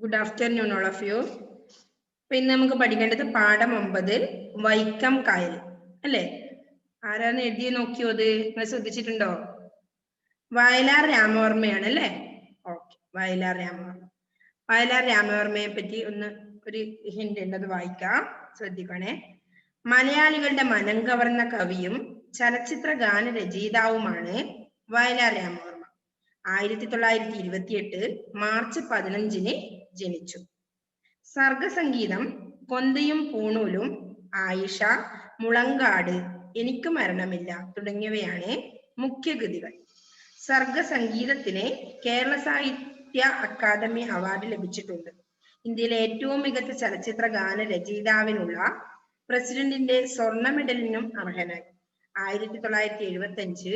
Good afternoon, all of you. ഇന്ന് നമുക്ക് പഠിക്കേണ്ടത് പാഠം 9 വൈക്കം കായൽ അല്ലേ? ആരാണ് എഴുതി നോക്കിയത്? നിങ്ങൾ ശ്രദ്ധിച്ചിട്ടുണ്ടോ? വയലാർ രാമവർമ്മയാണ് അല്ലേ? ഓക്കെ, വയലാർ രാമവർമ്മ. വയലാർ രാമവർമ്മയെ പറ്റി ഒരു ഹിന്റ് ഉണ്ട്, അത് വായിക്കാം, ശ്രദ്ധിക്കണേ. മലയാളികളുടെ മനം കവർന്ന കവിയും ചലച്ചിത്ര ഗാന രചയിതാവുമാണ് വയലാർ രാമവർമ്മ. 1928 മാർച്ച് 15 ജനിച്ചു. സർഗസംഗീതം കൊന്തയും പൂണൂലും, ആയിഷ, മുളങ്കാട്, എനിക്ക് മരണമില്ല തുടങ്ങിയവയാണ് മുഖ്യകൃതികൾ. സർഗസംഗീതത്തിന് കേരള സാഹിത്യ അക്കാദമി അവാർഡ് ലഭിച്ചിട്ടുണ്ട്. ഇന്ത്യയിലെ ഏറ്റവും മികച്ച ചലച്ചിത്ര ഗാന രചയിതാവിനുള്ള പ്രസിഡന്റിന്റെ സ്വർണ്ണ മെഡലിനും അർഹനായി. 1975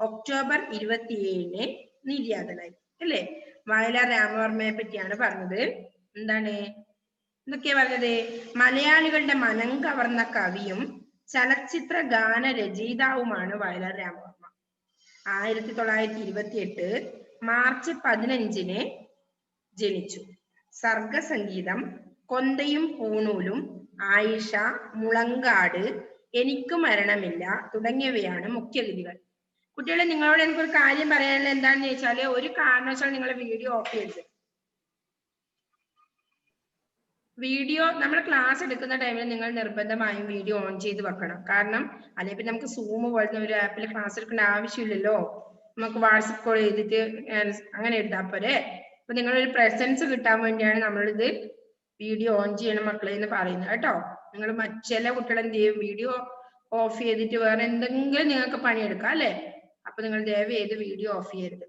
ഒക്ടോബർ 27 നിര്യാതനായി അല്ലേ? വയലാർ രാമവർമ്മയെ പറ്റിയാണ് പറഞ്ഞത്. എന്തൊക്കെയാ പറഞ്ഞത്? മലയാളികളുടെ മനം കവർന്ന കവിയും ചലച്ചിത്ര ഗാന രചയിതാവുമാണ് വയലാർ രാമവർമ്മ. 1928 മാർച്ച് 15 ജനിച്ചു. സർഗസംഗീതം കൊന്തയും പൂണൂലും, ആയിഷ, മുളങ്കാട്, എനിക്ക് മരണമില്ല തുടങ്ങിയവയാണ് മുഖ്യകൃതികൾ. കുട്ടികളെ, നിങ്ങളോട് എനിക്കൊരു കാര്യം പറയാനുള്ള എന്താണെന്ന് ചോദിച്ചാല്, ഒരു കാരണവശാലും നിങ്ങൾ വീഡിയോ ഓഫ് ചെയ്യരുത്. വീഡിയോ നമ്മൾ ക്ലാസ് എടുക്കുന്ന ടൈമിൽ നിങ്ങൾ നിർബന്ധമായും വീഡിയോ ഓൺ ചെയ്ത് വെക്കണം. കാരണം അല്ലെങ്കിൽ നമുക്ക് സൂം പോലത്തെ ഒരു ആപ്പിൽ ക്ലാസ് എടുക്കേണ്ട ആവശ്യമില്ലല്ലോ. നമുക്ക് വാട്സപ്പ് കോൾ ചെയ്തിട്ട് അങ്ങനെ എടുത്താൽ പോരെ. അപ്പൊ നിങ്ങളൊരു പ്രസൻസ് കിട്ടാൻ വേണ്ടിയാണ് നമ്മളിത് വീഡിയോ ഓൺ ചെയ്യണം മക്കളെ എന്ന് പറയുന്നത് കേട്ടോ. നിങ്ങൾ ചില കുട്ടികൾ എന്ത് ചെയ്യും, വീഡിയോ ഓഫ് ചെയ്തിട്ട് വേറെ എന്തെങ്കിലും നിങ്ങൾക്ക് പണിയെടുക്കാം അല്ലേ? അപ്പൊ നിങ്ങൾ ദയവ് ചെയ്ത് വീഡിയോ ഓഫ് ചെയ്യരുത്.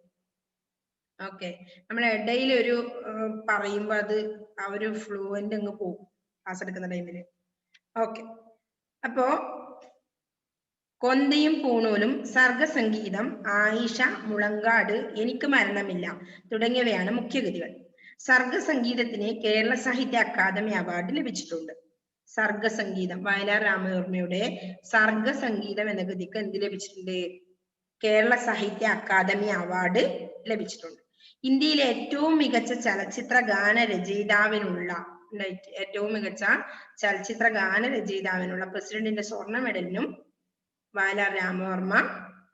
ഓക്കെ, നമ്മൾ ഇടയിൽ ഒരു പറയുമ്പോ അത് ആ ഒരു ഫ്ലുവന്റ് അങ്ങ് പോകും ക്ലാസ് എടുക്കുന്ന ടൈമില്. ഓക്കെ, അപ്പോ കൊന്തയും പൂണൂലും, സർഗസംഗീതം, ആയിഷ, മുളങ്കാട്, എനിക്ക് മരണമില്ല തുടങ്ങിയവയാണ് മുഖ്യകൃതികൾ. സർഗസംഗീതത്തിന് കേരള സാഹിത്യ അക്കാദമി അവാർഡ് ലഭിച്ചിട്ടുണ്ട്. സർഗസംഗീതം, വയലാർ രാമവർമ്മയുടെ സർഗസംഗീതം എന്ന കൃതിക്ക് എന്ത് ലഭിച്ചിട്ടുണ്ട്? കേരള സാഹിത്യ അക്കാദമി അവാർഡ് ലഭിച്ചിട്ടുണ്ട്. ഇന്ത്യയിലെ ഏറ്റവും മികച്ച ചലച്ചിത്ര ഗാന രചയിതാവിനുള്ള പ്രസിഡന്റിന്റെ സ്വർണ്ണ മെഡലിനും വയലാർ രാമവർമ്മ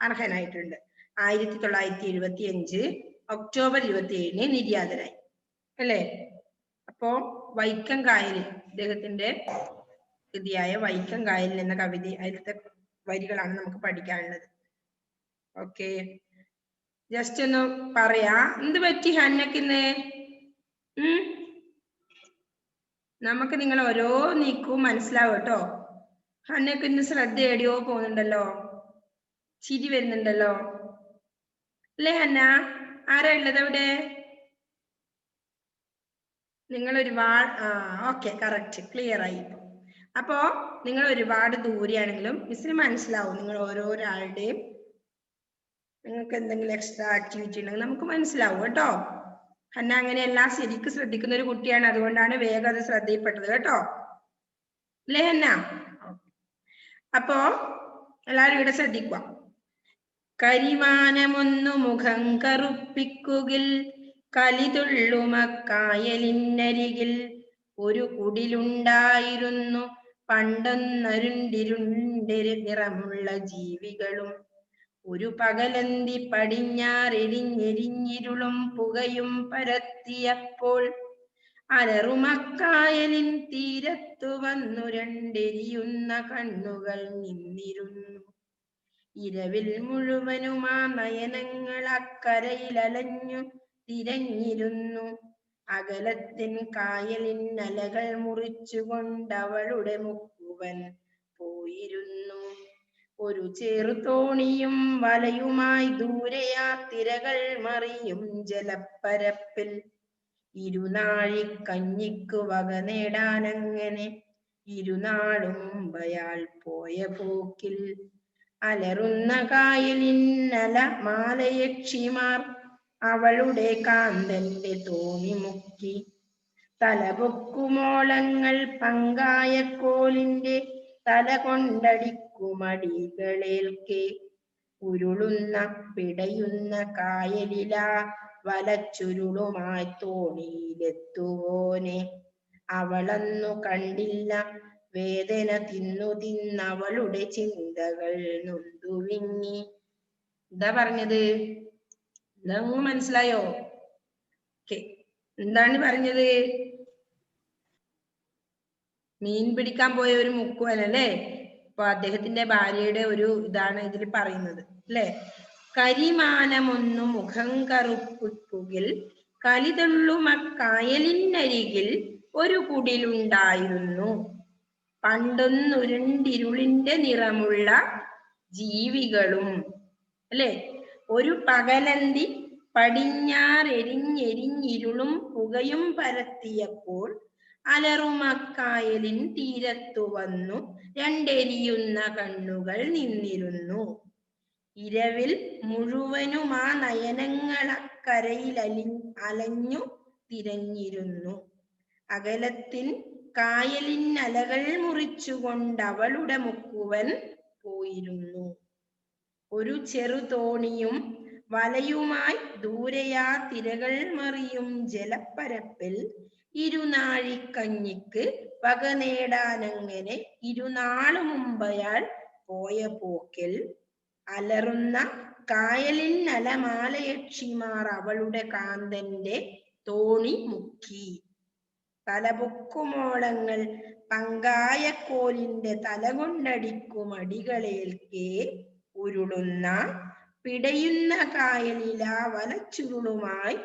അർഹനായിട്ടുണ്ട്. 1975 ഒക്ടോബർ 27 നിര്യാതനായി അല്ലേ? അപ്പോ വൈക്കം കായൽ, അദ്ദേഹത്തിന്റെ കൃതിയായ വൈക്കം കായൽ എന്ന കവിത, അതിലത്തെ വരികളാണ് നമുക്ക് പഠിക്കാനുള്ളത്. ഓക്കെ, ജസ്റ്റ് ഒന്ന് പറയാ. എന്ത് പറ്റി ഹന്നക്കിന്ന്? നമുക്ക് നിങ്ങൾ ഓരോ നീക്കവും മനസ്സിലാവും കേട്ടോ. ഹന്നക്ക് ഇന്ന് ശ്രദ്ധ എവിടെയോ പോകുന്നുണ്ടല്ലോ, ചിരി വരുന്നുണ്ടല്ലോ അല്ലേ ഹന്ന? ആരാ ഉള്ളത് അവിടെ? നിങ്ങൾ ഒരുപാട് ഓക്കെ, കറക്റ്റ്, ക്ലിയർ ആയി. അപ്പോ നിങ്ങൾ ഒരുപാട് ദൂരെയാണെങ്കിലും മിസ്സിന് മനസ്സിലാവും. നിങ്ങൾ ഓരോരാളുടെയും നിങ്ങൾക്ക് എന്തെങ്കിലും എക്സ്ട്രാ ആക്ടിവിറ്റി ഉണ്ടെങ്കിൽ നമുക്ക് മനസ്സിലാവും കേട്ടോ. ഹന്ന അങ്ങനെയല്ല, ശരിക്കും ശ്രദ്ധിക്കുന്ന ഒരു കുട്ടിയാണ്, അതുകൊണ്ടാണ് വേഗം അത് ശ്രദ്ധയിൽപ്പെട്ടത് കേട്ടോ അല്ലേ ഹന്ന? അപ്പോ എല്ലാവരും ഇവിടെ ശ്രദ്ധിക്കുക. കരിവാനമൊന്നു മുഖം കറുപ്പിക്കുകിൽ, കലിതുള്ളുമക്കായലിനരികിൽ ഒരു കുടിലുണ്ടായിരുന്നു പണ്ടൊന്നരുണ്ടിരുണ്ടിരു നിറമുള്ള ജീവികളും. ഒരു പകലന്തി പടിഞ്ഞാറെരിഞ്ഞെരിഞ്ഞിരുളും പുകയും പരത്തിയപ്പോൾ അലറുമക്കായലിൻ തീരത്തു വന്നു രണ്ടെരിയുന്ന കണ്ണുകൾ നിന്നിരുന്നു. ഇരവിൽ മുഴുവനും ആ നയനങ്ങൾ അക്കരയിൽ അലഞ്ഞു തിരഞ്ഞിരുന്നു. അകലത്തിൻ കായലിൻ അലകൾ മുറിച്ചുകൊണ്ടവളുടെ മുക്കുവൻ പോയിരുന്നു. ഒരു ചെറുതോണിയും വലയുമായി ദൂരെയാ തിരകൾ മറിയും ജലപ്പരപ്പിൽ. ഇരുനാഴി കഞ്ഞിക്കു വക നേടാനങ്ങനെ ഇരുനാളും മുമ്പയാൾ പോയ പോക്കിൽ അലറുന്ന കായലിൻ അല മാലയക്ഷിമാർ അവളുടെ കാന്തന്റെ തോണി മുക്കി. തലപൊക്കുമോളങ്ങൾ പങ്കായക്കോലിന്റെ തല കൊണ്ടടിക്കുമടികളേൽക്കെ. ഉരുളുന്ന പിടയുന്ന കായലിലാ വലച്ചുരുളുമായി തോണിയിലെത്തുവോനെ. അവളന്നു കണ്ടില്ല വേദന തിന്നു തിന്നവളുടെ ചിന്തകൾ നൊന്തു വിങ്ങി. എന്താ പറഞ്ഞത്? ഇതങ്ങ് മനസ്സിലായോ? എന്താണ് പറഞ്ഞത്? മീൻ പിടിക്കാൻ പോയ ഒരു മുക്കുവൻ അല്ലേ? അപ്പൊ അദ്ദേഹത്തിന്റെ ഭാര്യയുടെ ഒരു ഇതാണ് ഇതിൽ പറയുന്നത് അല്ലെ. കരിമാനമൊന്നു മുഖം കറുപ്പിക്കുകിൽ കലിതുള്ളുമക്കായലിനരികിൽ ഒരു കുടിലുണ്ടായിരുന്നു. പണ്ടൊന്നുരുണ്ടിരുളിന്റെ നിറമുള്ള ജീവികളും അല്ലെ. ഒരു പകലന്തി പടിഞ്ഞാറെരിഞ്ഞെരിഞ്ഞിരുളും പുകയും പരത്തിയപ്പോൾ അലറുമക്കായലിൻ തീരത്തു വന്നു രണ്ടെരിയുന്ന കണ്ണുകൾ നിന്നിരുന്നു. ഇരവിൽ മുഴുവനും ആ നയനങ്ങളക്കരയിൽ അലഞ്ഞു തിരഞ്ഞിരുന്നു. അകലത്തിൽ കായലിൻ അലകൾ മുറിച്ചുകൊണ്ട് അവളുടെ മുക്കുവൻ പോയിരുന്നു. ഒരു ചെറുതോണിയും വലയുമായി ദൂരെയാ തിരകൾ മറിയും ജലപ്പരപ്പിൽ ഇരുനാഴിക്കഞ്ഞിക്ക് വക നേടാനങ്ങനെ ഇരുനാളു മുമ്പയാൾ പോയ പോക്കിൽ അലറുന്ന കായലിൻ അലമാലയക്ഷിമാർ അവളുടെ കാന്തന്റെ തോണി മുക്കി. തലപൊക്കുമോളങ്ങൾ പങ്കായക്കോലിന്റെ തല കൊണ്ടടിക്കും അടികളേൽക്കേ ഉരുളുന്ന പിടയുന്ന കായലിലാ വലച്ചുരുളുമായി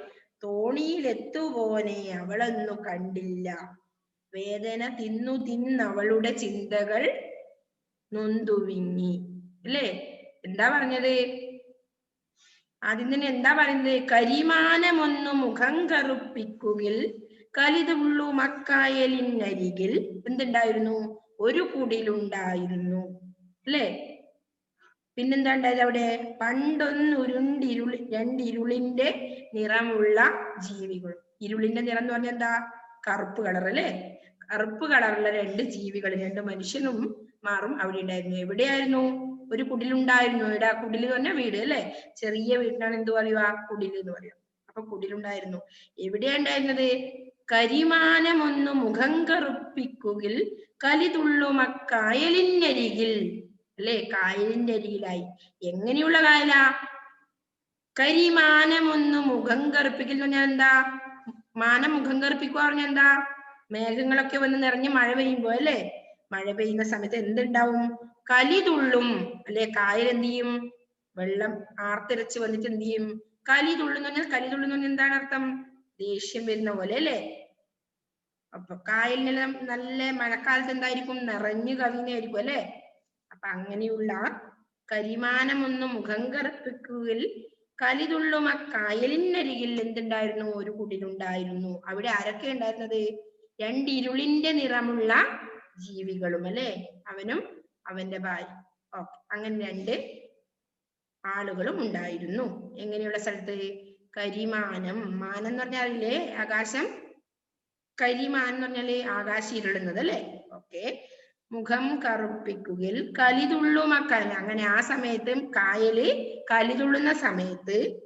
തോണിയിലെത്തുവോനെ അവളൊന്നു കണ്ടില്ല. വേദന തിന്നു തിന്നവളുടെ ചിന്തകൾ നൊന്തുവിങ്ങി. അല്ലേ? എന്താ പറഞ്ഞത്? ആദ്യം തന്നെ എന്താ പറയുന്നത്? കരിമാനമൊന്നു മുഖം കറുപ്പിക്കുകിൽ കലിതുള്ളുമക്കായലിനരികിൽ എന്തുണ്ടായിരുന്നു? ഒരു കുടിലുണ്ടായിരുന്നു. അല്ലേ? പിന്നെന്താ ഉണ്ടായത് അവിടെ? രണ്ടിരുളിന്റെ നിറമുള്ള ജീവികൾ. ഇരുളിന്റെ നിറം എന്ന് പറഞ്ഞാൽ എന്താ? കറുപ്പ് കളർ അല്ലേ? കറുപ്പ് കളറുള്ള രണ്ട് ജീവികൾ, രണ്ട് മനുഷ്യനും മാറും അവിടെ ഉണ്ടായിരുന്നു. എവിടെയായിരുന്നു? ഒരു കുടിലുണ്ടായിരുന്നു. ഇവിടെ കുടിൽ എന്ന് പറഞ്ഞാൽ വീട് അല്ലെ? ചെറിയ വീടിനാണ് എന്ത് പറയുക? കുടിൽ എന്ന് പറയുക. അപ്പൊ കുടിലുണ്ടായിരുന്നു. എവിടെയാ ഉണ്ടായിരുന്നത്? കരിമാനമൊന്നു മുഖം കറുപ്പിക്കുകിൽ കലിതുള്ളുമക്കായലിനരികിൽ അല്ലെ? കായലിന്റെ അരികിലായി. എങ്ങനെയുള്ള കായലാ? കരിമാനമൊന്നു മുഖം കറുപ്പിക്കൽ എന്ന് പറഞ്ഞാൽ എന്താ? മാനം മുഖം കറുപ്പിക്കുക പറഞ്ഞാൽ എന്താ? മേഘങ്ങളൊക്കെ വന്ന് നിറഞ്ഞ് മഴ പെയ്യുമ്പോ അല്ലെ? മഴ പെയ്യുന്ന സമയത്ത് എന്തുണ്ടാവും? കലിതുള്ളും അല്ലെ? കായൽ എന്ത് ചെയ്യും? വെള്ളം ആർത്തിരച്ച് വന്നിട്ട് എന്ത് ചെയ്യും? കലിതുള്ളുന്ന് പറഞ്ഞാൽ, കലിതുള്ളുന്ന് പറഞ്ഞാൽ എന്താണ് അർത്ഥം? ദേഷ്യം വരുന്ന പോലെ അല്ലെ? അപ്പൊ കായലിനെല്ലാം നല്ല മഴക്കാലത്ത് എന്തായിരിക്കും? നിറഞ്ഞു കവിഞ്ഞായിരിക്കും അല്ലെ? അപ്പൊ അങ്ങനെയുള്ള കരിമാനമൊന്നു മുഖം കറുപ്പിക്കുകിൽ കലിതുള്ളും ആ കായലിനരികിൽ എന്തുണ്ടായിരുന്നു? ഒരു കുടിലുണ്ടായിരുന്നു. അവിടെ ആരൊക്കെ ഉണ്ടായിരുന്നത്? രണ്ടിരുളിന്റെ നിറമുള്ള ജീവികളും അല്ലെ? അവനും അവന്റെ ഭാര്യ. ഓക്കെ, അങ്ങനെ രണ്ട് ആളുകളും ഉണ്ടായിരുന്നു. എങ്ങനെയുള്ള സ്ഥലത്ത്? കരിമാനം. മാനം എന്ന് പറഞ്ഞാൽ അറിയില്ലേ? ആകാശം. കരിമാനം എന്ന് പറഞ്ഞാല് ആകാശം ഇരുളുന്നത് അല്ലെ? ഓക്കെ. മുഖം കറുപ്പിക്കുകിൽ കലിതുള്ളുമക്കായൽ. അങ്ങനെ ആ സമയത്ത് കായല് കലിതുള്ളുന്ന സമയത്ത്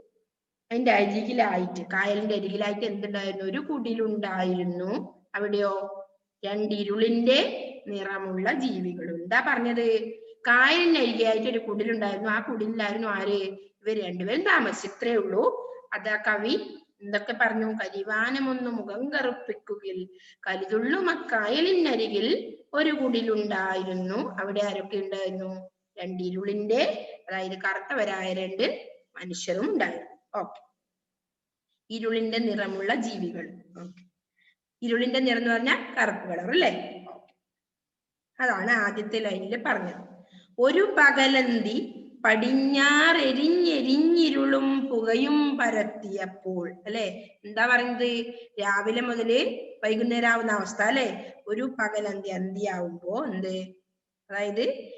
അതിന്റെ അരികിലായിട്ട്, കായലിന്റെ അരികിലായിട്ട് എന്തുണ്ടായിരുന്നു? ഒരു കുടിലുണ്ടായിരുന്നു. അവിടെയോ? രണ്ടിരുളിന്റെ നിറമുള്ള ജീവികളും. എന്താ പറഞ്ഞത്? കായലിന്റെ അരികെയായിട്ട് ഒരു കുടിലുണ്ടായിരുന്നു. ആ കുടിലായിരുന്നു ആര്? ഇവർ രണ്ടുപേരും താമസിച്ചു. ഇത്രേ ഉള്ളൂ. അതാ കവി എന്തൊക്കെ പറഞ്ഞു? കരിവാനമൊന്നു മുഖം കറുപ്പിക്കുകിൽ കലിതുള്ളുമക്കായലിനരികിൽ ഒരു കുടിലുണ്ടായിരുന്നു. അവിടെ ആരൊക്കെ ഉണ്ടായിരുന്നു? രണ്ടിരുളിന്റെ, അതായത് കറുത്തവരായ രണ്ട് മനുഷ്യരും ഉണ്ടായിരുന്നു. ഓക്കെ. ഇരുളിന്റെ നിറമുള്ള ജീവികൾ. ഓക്കെ. ഇരുളിന്റെ നിറം എന്ന് പറഞ്ഞാൽ കറുപ്പ് കളർ അല്ലേ? അതാണ് ആദ്യത്തെ ലൈനിൽ പറഞ്ഞത്. ഒരു പകലന്തി പടിഞ്ഞാറെരിഞ്ഞെരിഞ്ഞിരുളും പുകയും പരത്തിയപ്പോൾ അല്ലെ? എന്താ പറയുന്നത്? രാവിലെ മുതല് വൈകുന്നേരം ആവുന്ന അവസ്ഥ അല്ലെ? ഒരു പകലന്തി, അന്തിയാവുമ്പോ എന്ത്? അതായത്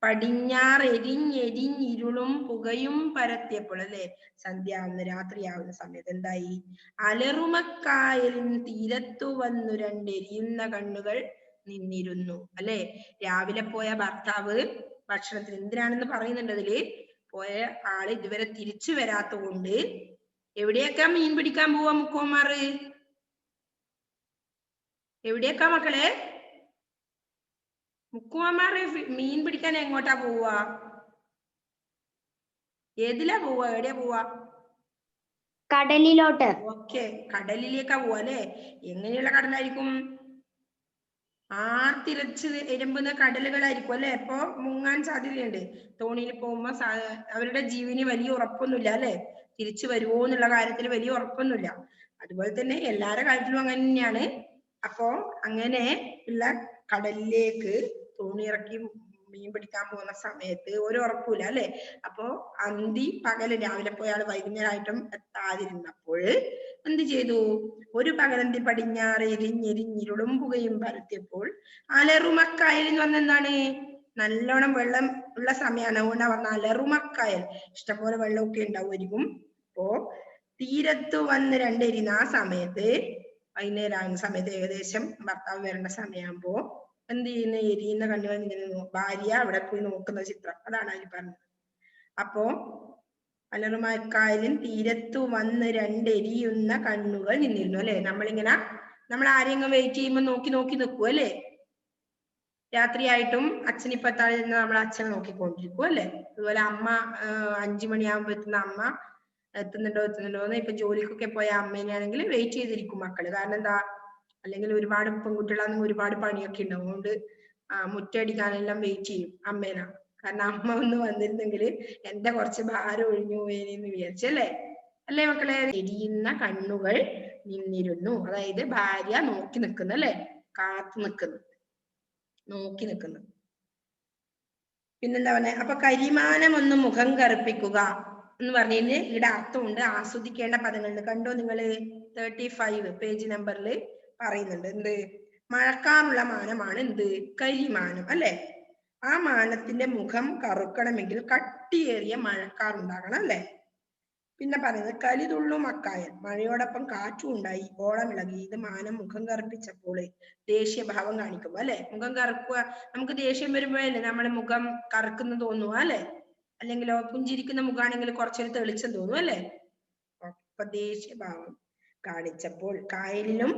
പടിഞ്ഞാറെരിഞ്ഞെരിഞ്ഞിരുളും പുകയും പരത്തിയപ്പോൾ അല്ലെ? സന്ധ്യാവുന്ന, രാത്രിയാവുന്ന സമയത്ത് എന്തായി? അലറുമക്കായലിൻ തീരത്തു വന്നു രണ്ടെരിയുന്ന കണ്ണുകൾ നിന്നിരുന്നു അല്ലെ? രാവിലെ പോയ ഭർത്താവ് ഭക്ഷണത്തിന് എന്തിനാണെന്ന് പറയുന്നുണ്ട് അതില്. പോയ ആള് ഇതുവരെ തിരിച്ചു വരാത്ത കൊണ്ട് എവിടെയൊക്കെ മീൻ പിടിക്കാൻ പോവാ മുക്കുവന്മാര്? എവിടെയൊക്കെ മക്കളെ? മുക്കുവന്മാര് മീൻ പിടിക്കാൻ എങ്ങോട്ടാ പോവാ? ഏതിലാ പോവാ? എവിടെയാ പോവാ? കടലിലോട്ട്. ഓക്കെ, കടലിലേക്കാ പോവാ അല്ലെ? എങ്ങനെയുള്ള കടലായിരിക്കും? ആർത്തിരച്ച് എരുമ്പുന്ന കടലുകളായിരിക്കും അല്ലെ? അപ്പൊ മുങ്ങാൻ സാധ്യതയുണ്ട്. തോണിയിൽ പോകുമ്പോ അവരുടെ ജീവന് വലിയ ഉറപ്പൊന്നുമില്ല അല്ലെ? തിരിച്ചു വരുമോ എന്നുള്ള കാര്യത്തിൽ വലിയ ഉറപ്പൊന്നുമില്ല. അതുപോലെ തന്നെ എല്ലാവരുടെ കാര്യത്തിലും അങ്ങനെ തന്നെയാണ്. അപ്പോ അങ്ങനെ ഉള്ള കടലിലേക്ക് തോണി ഇറക്കി മീൻ പിടിക്കാൻ പോകുന്ന സമയത്ത് ഒരു ഉറപ്പില്ല അല്ലെ? അപ്പോ അന്തി പകല് രാവിലെ പോയാൽ വൈകുന്നേരമായിട്ടും എത്താതിരുന്നപ്പോൾ എന്ത് ചെയ്തു? ഒരു പകലന്തി പടിഞ്ഞാറ് എരിഞ്ഞിരുളും പുകയും പരത്തിയപ്പോൾ അലറുമക്കായൽ എന്ന് പറഞ്ഞ എന്താണ്? നല്ലോണം വെള്ളം ഉള്ള സമയമാണ്. അതുകൊണ്ടാ പറഞ്ഞ അലറുമക്കായൽ, ഇഷ്ടംപോലെ വെള്ളമൊക്കെ ഉണ്ടാവുമായിരിക്കും. അപ്പോ തീരത്ത് വന്ന് രണ്ടെരിയുന്ന ആ സമയത്ത്, വൈകുന്നേരം ആകുന്ന സമയത്ത്, ഏകദേശം ഭർത്താവ് വരേണ്ട സമയമാകുമ്പോ എന്ത് ചെയ്യുന്ന? എരിയുന്ന കണ്ണുകൾ ഇങ്ങനെ ഭാര്യ അവിടെ പോയി നോക്കുന്ന ചിത്രം, അതാണ് അതിൽ പറഞ്ഞത്. അപ്പോ അലറുമക്കായലിൻ തീരത്തു വന്ന് രണ്ടെരിയുന്ന കണ്ണുകൾ നിന്നിരുന്നു അല്ലെ? നമ്മൾ ആരെങ്കിലും വെയിറ്റ് ചെയ്യുമ്പോൾ നോക്കി നിൽക്കും അല്ലെ? രാത്രിയായിട്ടും അച്ഛനിപ്പത്താഴ് നിന്ന് നമ്മൾ അച്ഛനെ നോക്കിക്കൊണ്ടിരിക്കും അല്ലെ? അതുപോലെ അമ്മ 5 മണിയാകുമ്പോ എത്തുന്ന അമ്മ എത്തുന്നുണ്ടോ എന്ന് ഇപ്പൊ ജോലിക്കൊക്കെ പോയ അമ്മേനാണെങ്കിൽ വെയിറ്റ് ചെയ്തിരിക്കും മക്കള്. കാരണം എന്താ? അല്ലെങ്കിൽ ഒരുപാട് പെൺകുട്ടികളാണെങ്കിൽ ഒരുപാട് പണിയൊക്കെ ഉണ്ടാവും. അതുകൊണ്ട് മുറ്റടിക്കാനെല്ലാം വെയിറ്റ് ചെയ്യും അമ്മേനാ. കാരണം അമ്മ ഒന്ന് വന്നിരുന്നെങ്കിൽ എന്റെ കുറച്ച് ഭാരം ഒഴിഞ്ഞു പോയേന്ന് വിചാരിച്ചല്ലേ? അല്ലേ മക്കളെ? എരിയുന്ന കണ്ണുകൾ നിന്നിരുന്നു, അതായത് ഭാര്യ നോക്കി നിൽക്കുന്നു അല്ലെ? കാത്തു നിൽക്കുന്നു, നോക്കി നിൽക്കുന്നു. പിന്നെന്താ പറഞ്ഞ? അപ്പൊ കരിമാനം ഒന്ന് മുഖം കറുപ്പിക്കുക എന്ന് പറഞ്ഞതിന് ഇവിടെ അർത്ഥമുണ്ട്. ആസ്വദിക്കേണ്ട പദങ്ങളുണ്ട്. കണ്ടോ നിങ്ങള്? 35 പേജ് നമ്പറിൽ പറയുന്നുണ്ട്. എന്ത്? മഴക്കാറുള്ള മാനമാണ് എന്ത്? കരിമാനം അല്ലെ? ആ മാനത്തിന്റെ മുഖം കറുക്കണമെങ്കിൽ കട്ടിയേറിയ മഴക്കാറുണ്ടാകണം അല്ലെ? പിന്നെ പറയുന്നത് കലിതുള്ളും അക്കായൻ, മഴയോടൊപ്പം കാറ്റും ഉണ്ടായി ഓളമിളകി. ഇത് മാനം മുഖം കറുപ്പിച്ചപ്പോൾ ദേഷ്യഭാവം കാണിക്കും അല്ലെ? മുഖം കറുക്കുക, നമുക്ക് ദേഷ്യം വരുമ്പോഴല്ലേ നമ്മുടെ മുഖം കറുക്കുന്ന തോന്നുക അല്ലെ? അല്ലെങ്കിലോ പുഞ്ചിരിക്കുന്ന മുഖാണെങ്കിൽ കുറച്ചൊരു തെളിച്ചം തോന്നും അല്ലെ? അപ്പൊ ദേഷ്യഭാവം കാണിച്ചപ്പോൾ കായലിനും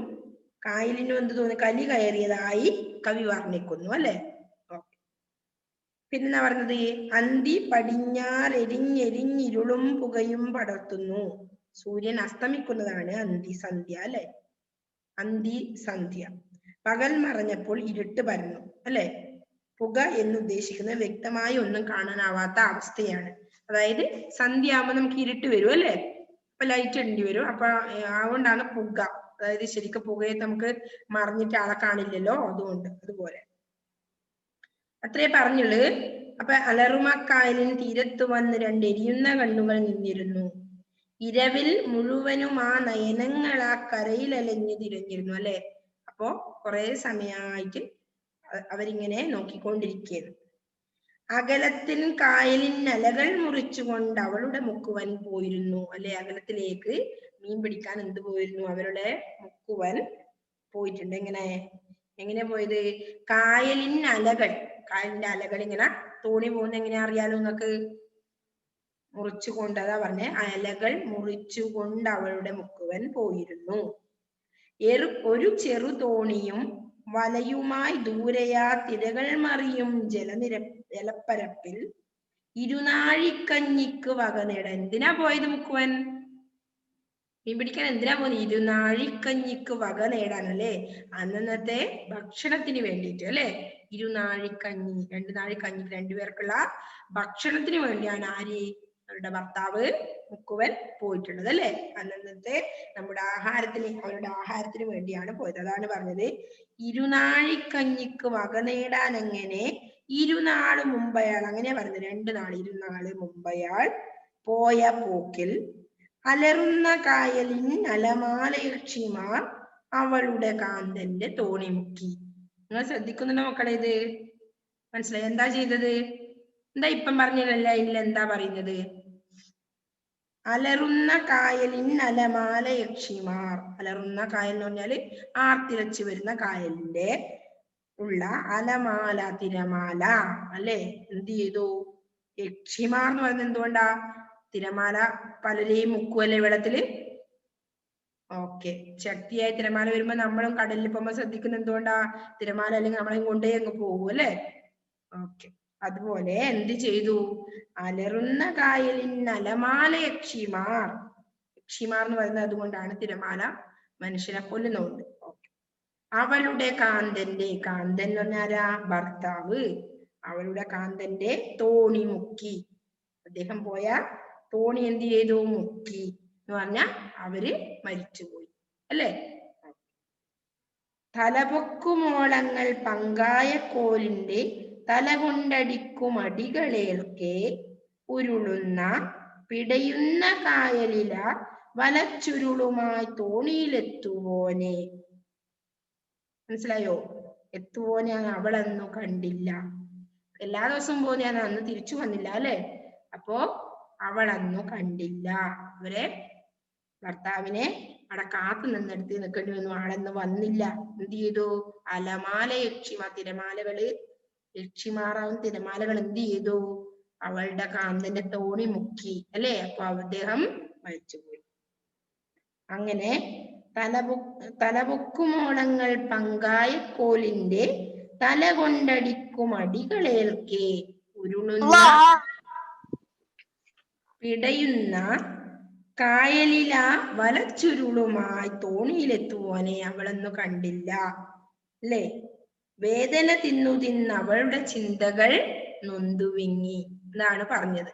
എന്ത് തോന്നി? കലി കയറിയതായി കവി വർണ്ണിക്കുന്നു അല്ലെ? പിന്നെ പറഞ്ഞത് അന്തി പടിഞ്ഞാറെരിഞ്ഞിരുളും പുകയും പടർത്തുന്നു. സൂര്യൻ അസ്തമിക്കുന്നതാണ് അന്തി സന്ധ്യ അല്ലെ? അന്തി സന്ധ്യ. പകൽ മറഞ്ഞപ്പോൾ ഇരുട്ട് പരന്നു അല്ലെ? പുക എന്നുദ്ദേശിക്കുന്നത് വ്യക്തമായി ഒന്നും കാണാനാവാത്ത അവസ്ഥയാണ്. അതായത് സന്ധ്യ ആകുമ്പോൾ നമുക്ക് ഇരുട്ട് വരും അല്ലെ? അപ്പൊ ലൈറ്റ് ഇടേണ്ടി വരും. അപ്പൊ അതുകൊണ്ടാണ് പുക, അതായത് ശരിക്കും പുകയെ നമുക്ക് മറിഞ്ഞിട്ട് ആളെ കാണില്ലല്ലോ, അതുപോലെ അത്രേ പറഞ്ഞുള്ളു. അപ്പൊ അലറുമക്കായലിന് തീരത്ത് വന്ന് രണ്ടെരിയുന്ന കണ്ണുകൾ നിന്നിരുന്നു. ഇരവിൽ മുഴുവനും ആ നയനങ്ങൾ ആ കരയിൽ അലഞ്ഞു തിരിഞ്ഞിരുന്നു അല്ലെ? അപ്പോ കുറെ സമയമായിട്ട് അവരിങ്ങനെ നോക്കിക്കൊണ്ടിരിക്കുകയാണ്. അകലത്തിൽ കായലിൻ അലകൾ മുറിച്ചുകൊണ്ട് അവളുടെ മുക്കുവൻ പോയിരുന്നു അല്ലെ? അകലത്തിലേക്ക് മീൻ പിടിക്കാൻ എന്ത് പോയിരുന്നു? അവരുടെ മുക്കുവൻ പോയിട്ടുണ്ട്. എങ്ങനെ പോയത്? കായലിൻ അലകൾ, കായലിന്റെ അലകൾ ഇങ്ങനെ തോണി പോകുന്ന എങ്ങനെ അറിയാലോ നിങ്ങൾക്ക്? മുറിച്ചുകൊണ്ട്, അതാ പറഞ്ഞേ, അലകൾ മുറിച്ചുകൊണ്ട് അവളുടെ മുക്കുവൻ പോയിരുന്നു. ഒരു ചെറു തോണിയും വലയുമായി ദൂരെയാ തിരകൾ മറിയും ജലപ്പരപ്പിൽ ഇരുനാഴിക്കഞ്ഞിക്ക് വക നേടാൻ. എന്തിനാ പോയത് മുക്കുവൻ? മീൻ പിടിക്കാൻ എന്തിനാ പോകുന്നത്? ഇരുനാഴിക്കഞ്ഞിക്ക് വക നേടാൻ അല്ലെ? അന്നത്തെ ഭക്ഷണത്തിന് വേണ്ടിയിട്ട് അല്ലെ? ഇരുനാഴിക്കഞ്ഞി, 2 നാഴി കഞ്ഞി, 2 പേർക്കുള്ള ഭക്ഷണത്തിന് വേണ്ടിയാണ് അവരുടെ ഭർത്താവ് മുക്കുവൻ പോയിട്ടുള്ളത് അല്ലെ? അന്നത്തെ അവരുടെ ആഹാരത്തിന് വേണ്ടിയാണ് പോയത്. അതാണ് പറഞ്ഞത് ഇരുനാഴിക്കഞ്ഞിക്ക് വക നേടാൻ. എങ്ങനെ? ഇരുനാള് മുമ്പയാൾ, അങ്ങനെയാ പറഞ്ഞത്, 2 നാൾ, ഇരുനാള് മുമ്പയാൾ പോയ പോക്കിൽ അലറുന്ന കായലിൻ അലമാലയക്ഷിമാർ അവളുടെ കാന്തന്റെ തോണി മുക്കി. നിങ്ങൾ ശ്രദ്ധിക്കുന്നുണ്ടോ മക്കളെ? ഇത് മനസ്സിലായി? എന്താ ചെയ്തത്? എന്താ ഇപ്പം പറഞ്ഞതല്ല, ഇതിൽ എന്താ പറയുന്നത്? അലറുന്ന കായലിൻ അലമാലയക്ഷിമാർ. അലറുന്ന കായൽ എന്ന് പറഞ്ഞാല് ആർത്തിരച്ചു വരുന്ന കായലിന്റെ ഉള്ള അലമാല, തിരമാല അല്ലെ? എന്ത് ചെയ്തു? യക്ഷിമാർ എന്ന് പറയുന്നത് എന്തുകൊണ്ടാ? തിരമാല പലരെയും മുക്കുവല്ലേ വെള്ളത്തില്. ഓക്കെ, ശക്തിയായ തിരമാല വരുമ്പോ നമ്മളും കടലിൽ പോകുമ്പോ ശ്രദ്ധിക്കുന്ന എന്തുകൊണ്ടാ? തിരമാല അല്ലെങ്കിൽ നമ്മളെയും കൊണ്ടേ അങ്ങ് പോകും അല്ലേ? ഓക്കെ, അതുപോലെ എന്ത് ചെയ്തു? അലറുന്ന കായലിൻ അലമാല യക്ഷിമാർ. യക്ഷിമാർ എന്ന് പറയുന്നത് അതുകൊണ്ടാണ് തിരമാല മനുഷ്യനെ കൊല്ലുന്നുണ്ട്. അവളുടെ കാന്തന്റെ, കാന്തൻ എന്ന് പറഞ്ഞാരാ? ഭർത്താവ്. അവളുടെ കാന്തന്റെ തോണി മുക്കി. അദ്ദേഹം പോയ തോണി എന്ത് ചെയ്തു? മുക്കി എന്ന് പറഞ്ഞാ അവര് മരിച്ചുപോയി അല്ലേ? തലപൊക്കുമോളങ്ങൾ പങ്കായ കോലിന്റെ തല കൊണ്ടടിക്കും അടികളേൽക്കെ ഉരുളുന്ന പിടയുന്ന കായലില വലച്ചുരുളുമായി തോണിയിലെത്തുവോനെ. മനസ്സിലായോ? എത്തുവോനെ അവളന്നു കണ്ടില്ല. എല്ലാ ദിവസവും പോകുന്ന അന്ന് തിരിച്ചു വന്നില്ല അല്ലെ? അപ്പോ അവളന്നു കണ്ടില്ല. അവരെ ഭർത്താവിനെ അവിടെ കാത്തു നിന്നെടുത്ത് നിൽക്കേണ്ടി വന്നു. ആളെന്ന് വന്നില്ല. എന്ത് ചെയ്തു? അലമാല യക്ഷിമാർ, തിരമാലകള് യക്ഷിമാറാവും തിരമാലകൾ എന്ത് ചെയ്തു? അവളുടെ കാന്തന്റെ തോണി മുക്കി അല്ലെ? അപ്പൊ അദ്ദേഹം മരിച്ചുപോയി. അങ്ങനെ തലപൊക്കുമോളങ്ങൾ പങ്കായ കോലിന്റെ തല കൊണ്ടടിക്കും അടികളേൽക്കെ ഉരുളുന്ന പിടയുന്ന കായലില വലച്ചുരുളുമായി തോണിയിലെത്തുവാനെ അവളൊന്നു കണ്ടില്ല അല്ലേ? വേദന തിന്നു അവളുടെ ചിന്തകൾ നൊന്തുവിങ്ങി എന്നാണ് പറഞ്ഞത്.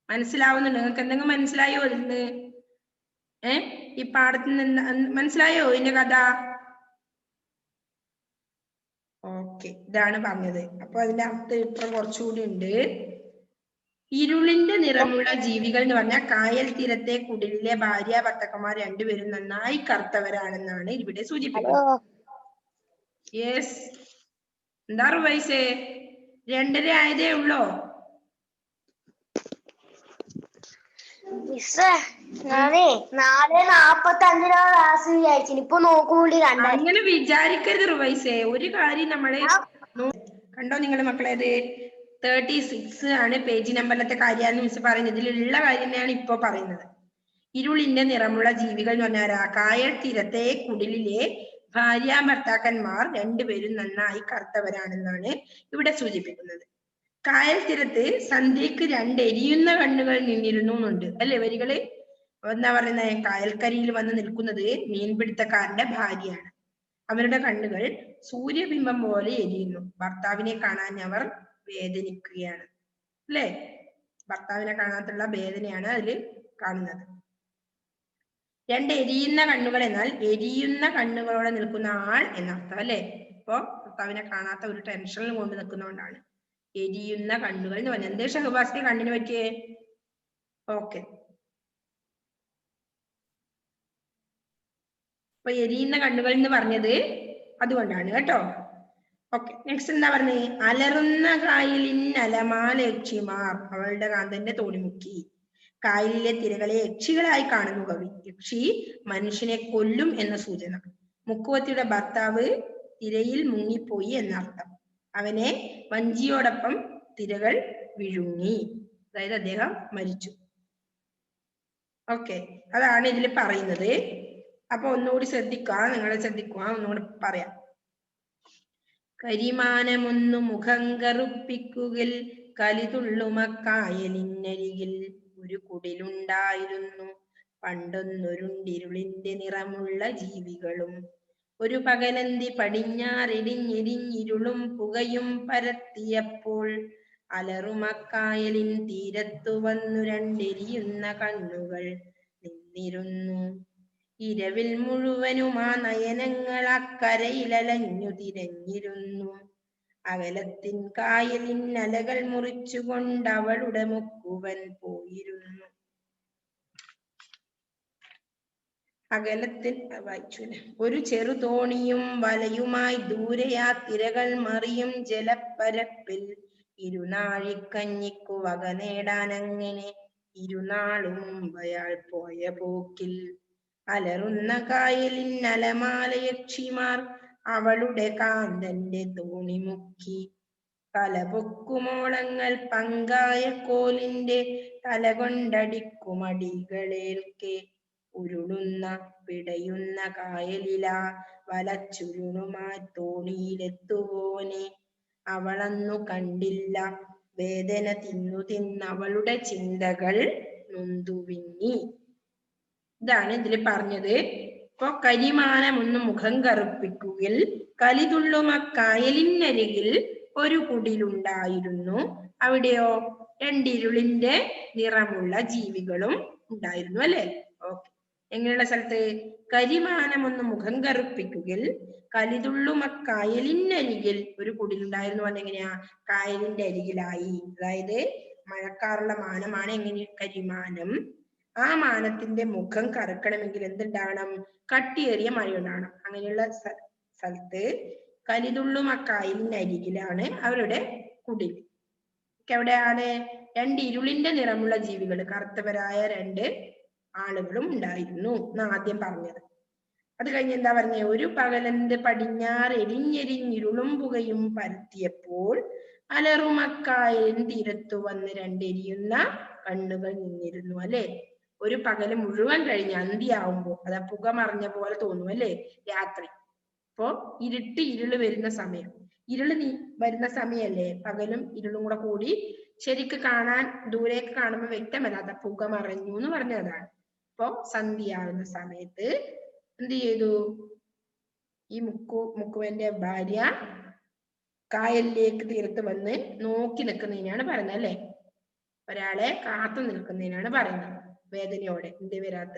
മനസ്സിലാവുന്നുണ്ട്? നിങ്ങൾക്ക് എന്തെങ്കിലും മനസ്സിലായോ അതിന്? ഈ പാഠത്തിൽ നിന്ന് മനസ്സിലായോ ഇതിന്റെ കഥ? ഓക്കെ, ഇതാണ് പറഞ്ഞത്. അപ്പൊ അതിന്റെ അർത്ഥം ഇത്ര കുറച്ചുകൂടി ഉണ്ട്. ഇരുളിന്റെ നിറമുള്ള ജീവികൾ എന്ന് പറഞ്ഞാൽ കായൽ തീരത്തെ കുടിലിലെ ഭാര്യ ഭർത്താക്കന്മാർ രണ്ടുപേരും നന്നായി കറുത്തവരാണെന്നാണ് ഇവിടെ സൂചിപ്പിക്കുന്നത്. യെസ്, എന്താ വയസ്സേ? 2:30 ആയതേ ഉള്ളോ? ഞാനേ 4:45 ക്ലാസ് വിചാരിച്ചു. ഇപ്പൊ നോക്കുമ്പോൾ അങ്ങനെ വിചാരിക്കരുത് റുവൈസേ. ഒരു കാര്യം നമ്മള് കണ്ടോ നിങ്ങളുടെ മക്കളേത് 36 ആണ് പേജ് നമ്പറിലത്തെ കാര്യമാണ് മിസ് പറയുന്നത്. ഇതിലുള്ള കാര്യം തന്നെയാണ് ഇപ്പൊ പറയുന്നത്. ഇരുളിന്റെ നിറമുള്ള ജീവികൾ എന്ന് പറഞ്ഞാൽ കായൽ തീരത്തെ കുടിലിലെ ഭാര്യ ഭർത്താക്കന്മാർ രണ്ടുപേരും നന്നായി കറുത്തവരാണെന്നാണ് ഇവിടെ സൂചിപ്പിക്കുന്നത്. കായൽ തീരത്ത് സന്ധ്യക്ക് 2 എരിയുന്ന കണ്ണുകൾ നിന്നിരുന്നു എന്നുണ്ട് അല്ലെ വരികള്. എന്താ പറയുന്നത്? കായൽക്കരിയിൽ വന്ന് നിൽക്കുന്നത് മീൻപിടുത്തക്കാരന്റെ ഭാര്യയാണ്. അവരുടെ കണ്ണുകൾ സൂര്യബിംബം പോലെ എരിയുന്നു. ഭർത്താവിനെ കാണാൻ അവർ വേദനിക്കുകയാണ് അല്ലെ? ഭർത്താവിനെ കാണാത്തുള്ള വേദനയാണ് അതിൽ കാണുന്നത്. 2 എരിയുന്ന കണ്ണുകൾ എന്നാൽ എരിയുന്ന കണ്ണുകളോടെ നിൽക്കുന്ന ആൾ എന്നർത്ഥം അല്ലെ? ഇപ്പൊ ഭർത്താവിനെ കാണാത്ത ഒരു ടെൻഷനിൽ കൊണ്ട് നിൽക്കുന്നതുകൊണ്ടാണ് എരിയുന്ന കണ്ണുകൾ എന്ന് പറഞ്ഞത്. എന്തേ ഷഹബാസിന്റെ കണ്ണിന് പറ്റിയേ? ഓക്കെ, അപ്പൊ എരിയുന്ന കണ്ണുകൾ എന്ന് പറഞ്ഞത് അതുകൊണ്ടാണ് കേട്ടോ. ഓക്കെ, നെക്സ്റ്റ് എന്താ പറഞ്ഞേ? അലറുന്ന കായലിൻ അലമാല യക്ഷിമാർ. അവളുടെ കാന്തന്റെ തോണിമുക്കി. കായലിലെ തിരകളെ യക്ഷികളായി കാണുന്നു കവി. യക്ഷി മനുഷ്യനെ കൊല്ലും എന്ന സൂചന. മുക്കുവത്തിയുടെ ഭർത്താവ് തിരയിൽ മുങ്ങിപ്പോയി എന്നർത്ഥം. അവനെ വഞ്ചിയോടൊപ്പം തിരകൾ വിഴുങ്ങി, അതായത് അദ്ദേഹം മരിച്ചു. ഓക്കെ, അതാണ് ഇതിൽ പറയുന്നത്. അപ്പൊ ഒന്നുകൂടി ശ്രദ്ധിക്കുക, നിങ്ങളെ ശ്രദ്ധിക്കുക, ഒന്നുകൂടി പറയാം. കരിമാനമൊന്നു മുഖം കറുപ്പിക്കുകിൽ കലിതുള്ളുമക്കായലിനരികിൽ ഒരു കുടിലുണ്ടായിരുന്നു പണ്ടൊന്നൊരുണ്ടിരുളിന്റെ നിറമുള്ള ജീവികളും. ഒരു പകലന്തി പടിഞ്ഞാറിടിഞ്ഞിരിഞ്ഞിരുളും പുകയും പരത്തിയപ്പോൾ അലറുമക്കായലിൻ തീരത്തു വന്നു 2 എരിയുന്ന കണ്ണുകൾ നിന്നിരുന്നു. ഇരവിൽ മുഴുവനും ആ നയനങ്ങൾ അക്കരയിലലഞ്ഞു തിരഞ്ഞിരുന്നു. അകലത്തിൻ കായലിൻ അലകൾ മുറിച്ചുകൊണ്ട് അവളുടെ മുക്കുവൻ പോയിരുന്നു. അകലത്തിൽ ഒരു ചെറുതോണിയും വലയുമായി ദൂരെയാ തിരകൾ മറിയും ജലപ്പരപ്പിൽ ഇരുനാഴിക്കഞ്ഞിക്കു വക നേടാനങ്ങനെ ഇരുനാളും അയാൾ പോയ പോക്കിൽ. അലറുന്ന കായലിൻ അലമാല യക്ഷിമാർ അവളുടെ കാന്തന്റെ തോണി മുക്കി. തലപൊക്കുമോളങ്ങൾ പങ്കായ കോലിന്റെ തലകൊണ്ടടിക്കുമടികളേൽക്കെ ഉരുളുന്ന പിടയുന്ന കായലിലാ വലച്ചുരുളുമായി തോണിയിലെത്തുവോനെ അവളന്നു കണ്ടില്ല വേദന തിന്നു തിന്നവളുടെ ചിന്തകൾ നൊന്തുവിങ്ങി. ഇതാണ് ഇതിൽ പറഞ്ഞത്. ഇപ്പൊ കരിമാനമൊന്ന് മുഖം കറുപ്പിക്കുകയിൽ കലിതുള്ളും അക്കായലിനരികിൽ ഒരു കുടിലുണ്ടായിരുന്നു. അവിടെയോ രണ്ടിരുളിന്റെ നിറമുള്ള ജീവികളും ഉണ്ടായിരുന്നു അല്ലെ. ഓക്കെ, എങ്ങനെയുള്ള സ്ഥലത്ത്? കരിമാനമൊന്ന് മുഖം കറുപ്പിക്കുകയിൽ കലിതുള്ളും അക്കായലിനരികിൽ ഒരു കുടിലുണ്ടായിരുന്നു. അതെങ്ങനെയാ? കായലിന്റെ അരികിലായി. അതായത് മഴക്കാറുള്ള മാനമാണ് എങ്ങനെ? കരിമാനം. ആ മാനത്തിന്റെ മുഖം കറുക്കണമെങ്കിൽ എന്തുണ്ടാവണം? കട്ടിയേറിയ മഴയുണ്ടാവണം. അങ്ങനെയുള്ള സ്ഥലത്ത് കലിതുള്ളും അക്കായലിനരികിലാണ് അവരുടെ കുടിൽ. എവിടെയാണ്? രണ്ട് ഇരുളിന്റെ നിറമുള്ള ജീവികൾ, കറുത്തവരായ രണ്ട് ആളുകളും ഉണ്ടായിരുന്നു എന്ന് ആദ്യം പറഞ്ഞത്. അത് കഴിഞ്ഞ് എന്താ പറഞ്ഞ? ഒരു പകലന്ത് പടിഞ്ഞാറ് എരിഞ്ഞെരിഞ്ഞിരുളും പുകയും പരത്തിയപ്പോൾ അലറുമക്കായലിൻ തീരത്തു വന്ന് രണ്ടെരിയുന്ന കണ്ണുകൾ നിന്നിരുന്നു അല്ലെ. ഒരു പകല് മുഴുവൻ കഴിഞ്ഞ് അന്തിയാവുമ്പോ അതാ പുക മറിഞ്ഞ പോലെ തോന്നും അല്ലെ രാത്രി. അപ്പോ ഇരുള് വരുന്ന സമയം, വരുന്ന സമയല്ലേ പകലും ഇരുളും കൂടെ കൂടി ശരിക്ക് കാണാൻ, ദൂരേക്ക് കാണുമ്പോൾ വ്യക്തമല്ലാത്ത പുക മറഞ്ഞു എന്ന് പറഞ്ഞതാണ്. അപ്പോ സന്ധ്യയാവുന്ന സമയത്ത് എന്ത് ചെയ്തു? ഈ മുക്കുവന്റെ ഭാര്യ കായലിലേക്ക് തീരത്ത് വന്ന് നോക്കി നിൽക്കുന്നതിനാണ് പറയുന്നത് അല്ലെ. ഒരാളെ കാത്തു നിൽക്കുന്നതിനാണ് പറയുന്നത്. വേദനയോടെ, എന്ത് വരാത്ത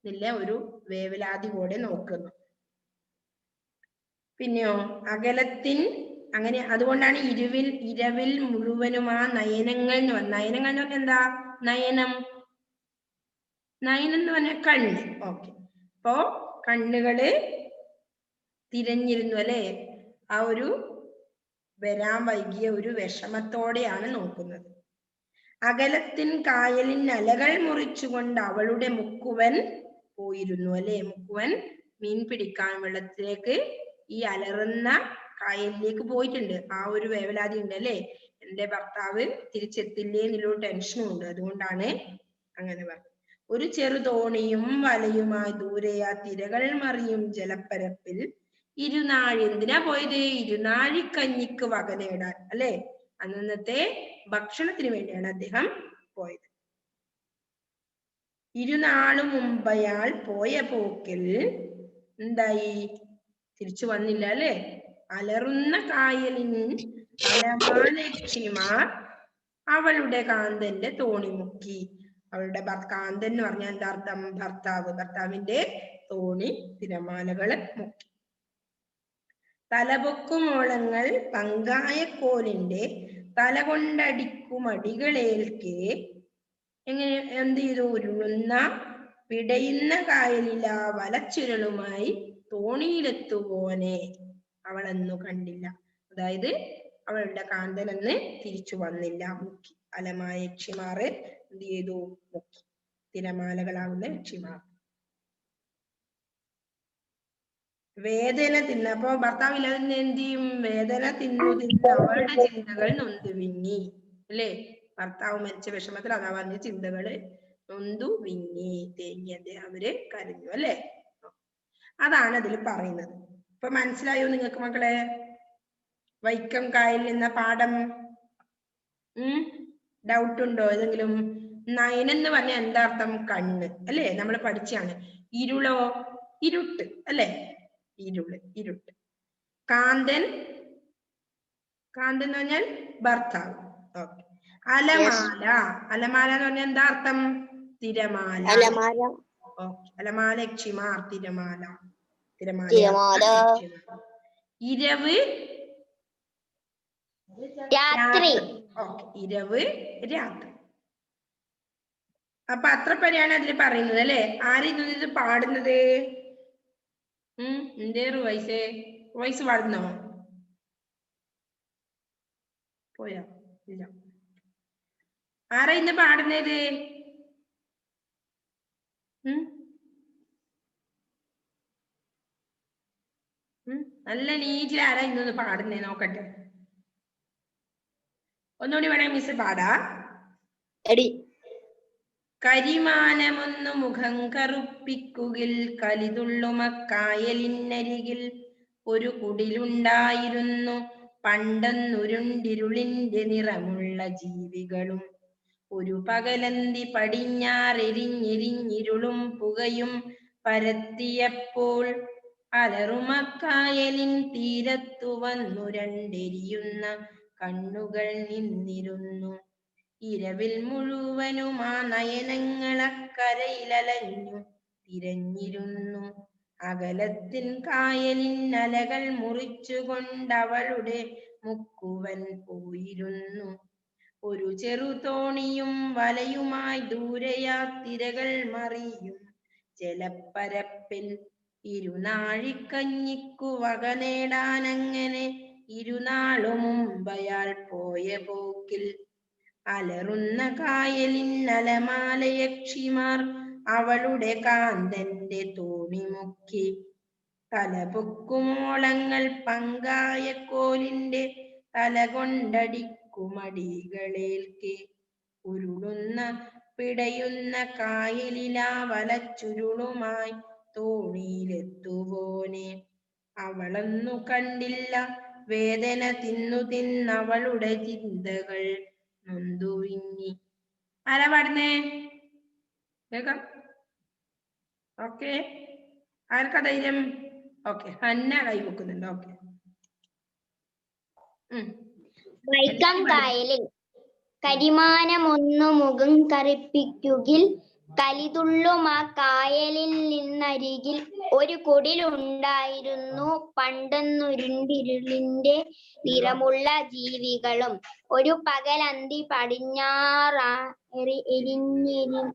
നില്ല ഒരു വേവലാതി കൂടെ നോക്കുന്നു. പിന്നെയോ അകലത്തിൻ, അങ്ങനെ അതുകൊണ്ടാണ് ഇരവിൽ മുഴുവനും ആ നയനങ്ങൾ എന്ന് പറഞ്ഞ, നയനങ്ങൾ എന്ന് പറഞ്ഞാൽ എന്താ? നയനം എന്ന് പറഞ്ഞാൽ കണ്ണ്. ഓക്കെ, അപ്പോ കണ്ണുകള് തിരഞ്ഞിരുന്നു അല്ലെ. ആ ഒരു വരാൻ വൈകിയ ഒരു വിഷമത്തോടെയാണ് നോക്കുന്നത്. അകലത്തിൻ കായലിൻ അലകൾ മുറിച്ചുകൊണ്ട് അവളുടെ മുക്കുവൻ പോയിരുന്നു അല്ലെ. മുക്കുവൻ മീൻ പിടിക്കാൻ വെള്ളത്തിലേക്ക് ഈ അലറുന്ന കായലിലേക്ക് പോയിട്ടുണ്ട്. ആ ഒരു വേവലാതി ഉണ്ട് അല്ലെ. എന്റെ ഭർത്താവ് തിരിച്ചെത്തില്ലേ എന്നുള്ളൊരു ടെൻഷനും ഉണ്ട്. അതുകൊണ്ടാണ് അങ്ങനെ പറഞ്ഞത്. ഒരു ചെറുതോണിയും വലയുമായി ദൂരെ ആ തിരകൾ മറിയും ജലപ്പരപ്പിൽ ഇരുനാഴി, എന്തിനാ പോയത്? ഇരുനാഴിക്കഞ്ഞിക്ക് വക നേടാൻ അല്ലെ. അന്നത്തെ ഭക്ഷണത്തിന് വേണ്ടിയാണ് അദ്ദേഹം പോയത്. ഇരുനാളും മുമ്പയാൾ പോയ പോക്കിൽ എന്തായി? തിരിച്ചു വന്നില്ല അല്ലെ. അലറുന്ന കായലിന് അലമാലക്ഷിമാർ അവളുടെ കാന്തന്റെ തോണി മുക്കി. അവളുടെ കാന്തൻ എന്ന് പറഞ്ഞാൽ എന്താ അർത്ഥം? ഭർത്താവ്. ഭർത്താവിന്റെ തോണി തിരമാലകള് മുക്കി. തലപൊക്കുമോളങ്ങൾ പങ്കായ കോലിന്റെ തല കൊണ്ടടിക്കുമടികളേൽക്കെ എങ്ങനെ എന്ത് ചെയ്തു? ഉരുളുന്ന പിടയുന്ന കായലില വലച്ചുരുളുമായി തോണിയിലെത്തുവോനെ അവളെന്നു കണ്ടില്ല. അതായത് അവളുടെ കാന്തനെന്ന് തിരിച്ചു വന്നില്ല, മുക്കി. അലമായ യക്ഷിമാറ് എന്ത് ചെയ്തു? മുക്കി. തിരമാലകളാവുന്ന യക്ഷിമാർ. വേദന തിന്ന, അപ്പൊ ഭർത്താവില്ലാതെ എന്ത് ചെയ്യും? വേദന തിന്നു അവളുടെ ചിന്തകൾ നൊന്തു വിങ്ങി അല്ലെ. ഭർത്താവ് മരിച്ച വിഷമത്തിൽ അതാ പറഞ്ഞ ചിന്തകള് നൊന്തു വിങ്ങി, തേങ്ങി അവര് കരഞ്ഞു അല്ലെ. അതാണ് അതിൽ പറയുന്നത്. ഇപ്പൊ മനസ്സിലായോ നിങ്ങൾക്ക് മക്കളെ? വൈക്കം കായലിൽ എന്ന പാഠം ഡൗട്ട് ഉണ്ടോ ഏതെങ്കിലും? നയനം എന്ന് പറഞ്ഞാൽ എന്താ അർത്ഥം? കണ്ണ് അല്ലെ, നമ്മൾ പഠിച്ചാണ്. ഇരുളോ? ഇരുട്ട് അല്ലെ. ഇരുട്ട്. കാന്തൻ എന്ന് പറഞ്ഞാൽ ഭർത്താവ്. ഓക്കെ. അലമാല എന്ന് പറഞ്ഞാൽ എന്താ അർത്ഥം? തിരമാല. അലമാല യക്ഷിമാർ, തിരമാല. ഇരവ് രാത്രി. ഇരവ് രാത്രി. അപ്പൊ അത്ര പേരെയാണ് അതിൽ പറയുന്നത് അല്ലെ. ആരായിരുന്നു ഇത് പാടുന്നത്? എന്തേ വയസ്സ് പാടുന്നോ? പോയോ? ഇല്ല. ആരാ ഇന്ന് പാടുന്നത്? നല്ല നീറ്റിൽ ആരാ ഇന്നൊന്ന് പാടുന്നേ നോക്കട്ടെ. ഒന്നുകൂടി വേണേ മിസ് പാടാ. എടി കരിമാനമൊന്നു മുഖം കറുപ്പിക്കുകിൽ കലിതുള്ളുമക്കായലിനരികിൽ ഒരു കുടിലുണ്ടായിരുന്നു. പണ്ടൊന്നുരുണ്ടിരുളിന്റെ നിറമുള്ള ജീവികളും ഒരു പകലന്തി പടിഞ്ഞാറെരിഞ്ഞെരിഞ്ഞിരുളും പുകയും പരത്തിയപ്പോൾ അലറുമക്കായലിൻ തീരത്തു വന്നു രണ്ടെരിയുന്ന കണ്ണുകൾ നിന്നിരുന്നു. ഇരവിൽ മുഴുവനും ആ നയനങ്ങളക്കരയിലലഞ്ഞു തിരഞ്ഞിരുന്നു. അകലത്തിൻ കായലിൻ അലകൾ മുറിച്ചുകൊണ്ടവളുടെ മുക്കുവൻ പോയിരുന്നു. ഒരു ചെറുതോണിയും വലയുമായി ദൂരയാ തിരകൾ മറിയും ജലപ്പരപ്പിൽ ഇരുനാഴിക്കഞ്ഞിക്കു വക നേടാനങ്ങനെ ഇരുനാളു മുമ്പയാൾ പോയ പോക്കിൽ അലറുന്ന കായലിൻ അലമാലയക്ഷിമാർ അവളുടെ കാന്തന്റെ തോണി മുക്കി. തലപൊക്കുമോളങ്ങൾ പങ്കായക്കോലിന്റെ തല കൊണ്ടടിക്കുമടികളേൽക്കെ ഉരുളുന്ന പിടയുന്ന കായലിലാ വലച്ചുരുളുമായി തോണിയിലെത്തുവോനെ അവളൊന്നു കണ്ടില്ല. വേദന തിന്നു തിന്നവളുടെ ചിന്തകൾ നൊന്തുവിങ്ങി. ആരാ പാടുന്നേ? വേഗം. ഓക്കെ, ആർക്കാ ധൈര്യം? ഓക്കെ, ഹന്ന കൈ വെക്കുന്നുണ്ട്. ഓക്കെ. വൈക്കം കായലിൽ കരിമാനമൊന്നു മുഖം കറുപ്പിക്കുകിൽ കലിതുള്ളും ആ കായലിൽ നിന്നരികിൽ ഒരു കുടിലുണ്ടായിരുന്നു. പണ്ടൊന്നുരുണ്ടിരുളിന്റെ നിറമുള്ള ജീവികളും ഒരു പകലന്തി പടിഞ്ഞാറെരിഞ്ഞെരിഞ്ഞും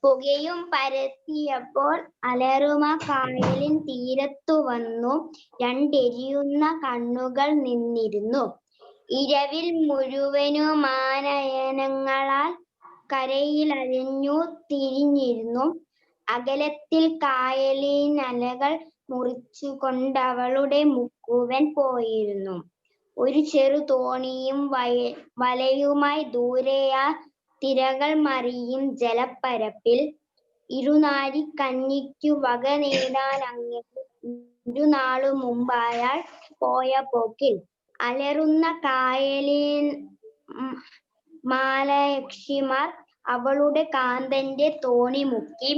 പുകയും പരത്തിയപ്പോൾ അലറുമ കായലിൻ തീരത്തു വന്നു രണ്ടെരിയുന്ന കണ്ണുകൾ നിന്നിരുന്നു. ഇരവിൽ മുഴുവനുമാനയനങ്ങളാൽ കരയിലലഞ്ഞു തിരിഞ്ഞിരുന്നു. അകലത്തിൽ കായലിനലകൾ മുറിച്ചുകൊണ്ടവളുടെ മുക്കുവൻ പോയിരുന്നു. ഒരു ചെറു തോണിയും വലയുമായി ദൂരെയാ തിരകൾ മറിയും ജലപ്പരപ്പിൽ ഇരുനാഴിക്കഞ്ഞിക്കു വക നേടാനങ്ങനെ ഇരുനാളു മുമ്പയാൾ പോയ പോക്കിൽ അലറുന്ന കായലിൻ മാലയക്ഷിമാർ അവളുടെ കാന്തന്റെ തോണി മുക്കി.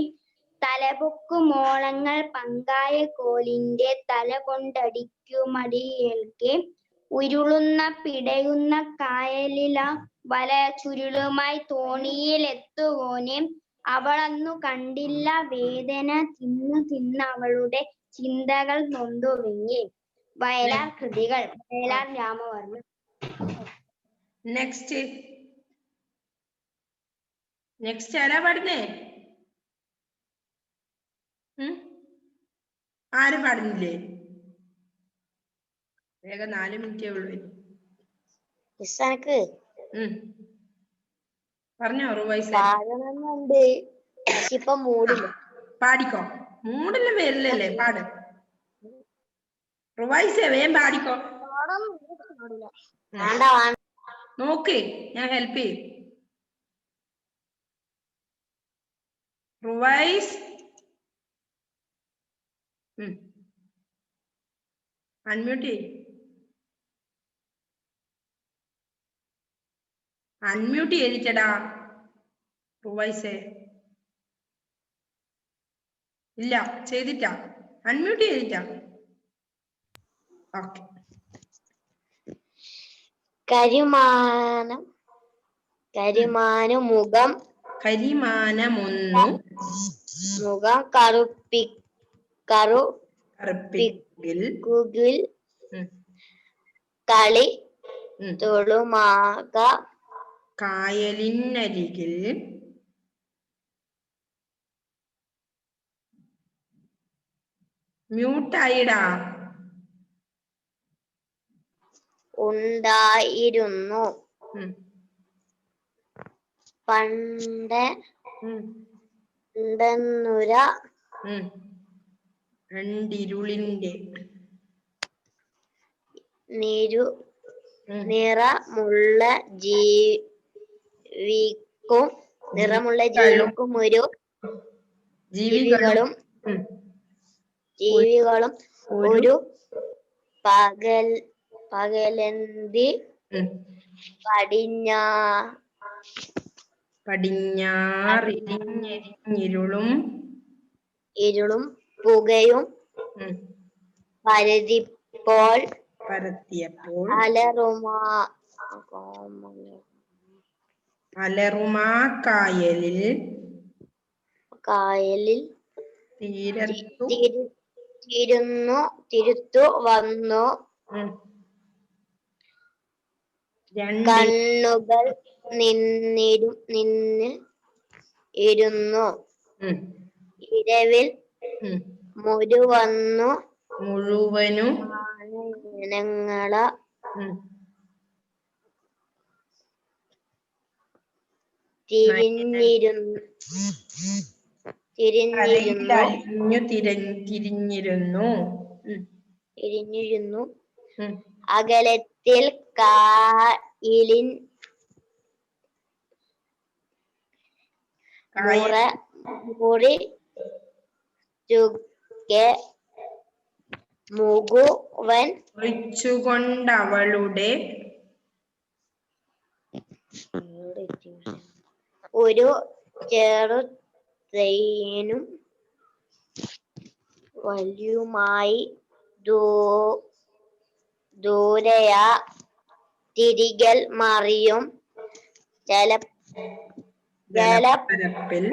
തലപൊക്കുമോളങ്ങൾ പങ്കായക്കോലിന്റെ തല കൊണ്ടടിക്കുമടിയേൽക്കെ ഉരുളുന്ന പിടയുന്ന കായലിലാ വല ചുരുളുമായി തോണിയിലെത്തുവോനെ അവളന്നു കണ്ടില്ല. വേദന തിന്നു തിന്നവളുടെ ചിന്തകൾ നൊന്തുവിങ്ങി. വയലാർ കൃതികൾ. വയലാർ രാമവർമ്മ. നെക്സ്റ്റ് ആരാ പാടുന്നേ? ആരും പാടുന്നില്ലേ? വേഗം 4 മിനിറ്റേ ഉള്ളൂ. പറഞ്ഞോ റുവൈസ. ഇപ്പൊ മൂടില്ല. പാടിക്കോ. മൂടെല്ലാം വരില്ലല്ലേ? പാട് റുവൈസ, വേഗം പാടിക്കോ. നോക്ക്, ഞാൻ ഹെൽപ്പ് ചെയ്യും. റുവൈസ്, അൺമ്യൂട്ട് ചെയ്യ്. അൺമ്യൂട്ട് ചെയ്തിട്ടടാ റുവൈസേ. ഇല്ല, ചെയ്തിട്ടാ. അൺമ്യൂട്ട് ചെയ്തിട്ടാ. ഓക്കെ. കരിമാനമൊന്നു മുഖം കറുപ്പിക്കുകിൽ കളി തൊളുമാക കായലിനരികിൽ മ്യൂട്ടായിടാ ഉണ്ടായിരുന്നു. പണ്ടൊന്നുര രണ്ടിരുളിന്റെ ഉം. നിറമുള്ള ജീവിക്കും ഒരു ജീവികളും ഉം. ജീവികളും ഒരു ഒരു പകലന്തി ഉം. പടിഞ്ഞാറിരിഞ്ഞിരുളും ഇരുളും പുകയും ഉം. പരത്തിയപ്പോൾ അലറുമാ കായലിൽ തിരുത്തു വന്നു ഉം. കണ്ണുകൾ നിന്നിൽ ഇരുന്നു ഉം. ഇരവിൽ ഉം. മുഴുവനും ജനങ്ങള ഉം. തിരിഞ്ഞിരുന്നു ഉം. ഉം. അകലത്തിൽ കായലിൻ മുറി മുകുവൻ മുറിച്ചുകൊണ്ടവളുടെ ഒരു ചെറുതേനും വല്യുമായി ദൂരയാ തിരികൽ മറിയും ജലപ്പരപ്പിൽ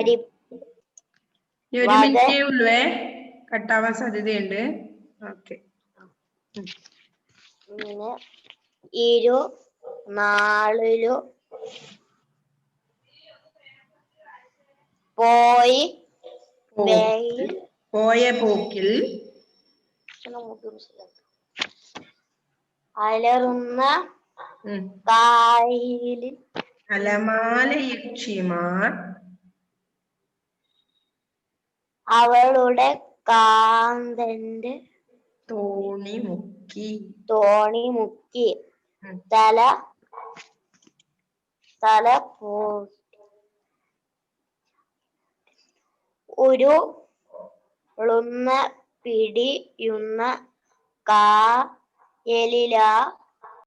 ഒരു മിനിറ്റേ ഉള്ളുവേ കട്ടാവാൻ സാധ്യതയുണ്ട്. ഓക്കെ. ഇരു നാളിലു പോയ പോക്കിൽ അലറുന്ന കായലിൽ അലമാലയക്ഷിമാർ അവളുടെ കാന്തന്റെ തോണി മുക്കി തല പിടിയുന്ന കായലില